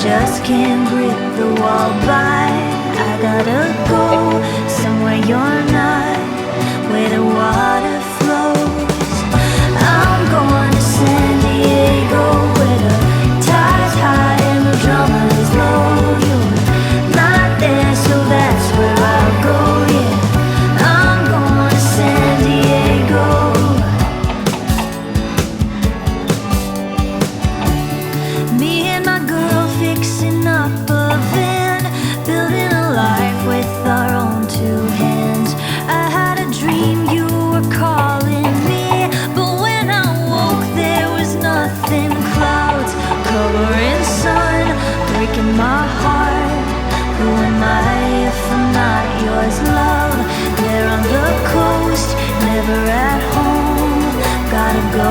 just can't grip the wall by. I gotta go somewhere you're not, where the water flows. I'm going to San Diego, where the tide's high and the drama is low. You're not there, so that's where I'll go, yeah. I'm going to San Diego. Me and my girl fixing up a van, building a life with our own two hands. I had a dream you were calling me, but when I woke there was nothing. Clouds covering sun, breaking my heart. Who am I if I'm not yours, love? There on the coast, never at home. Gotta go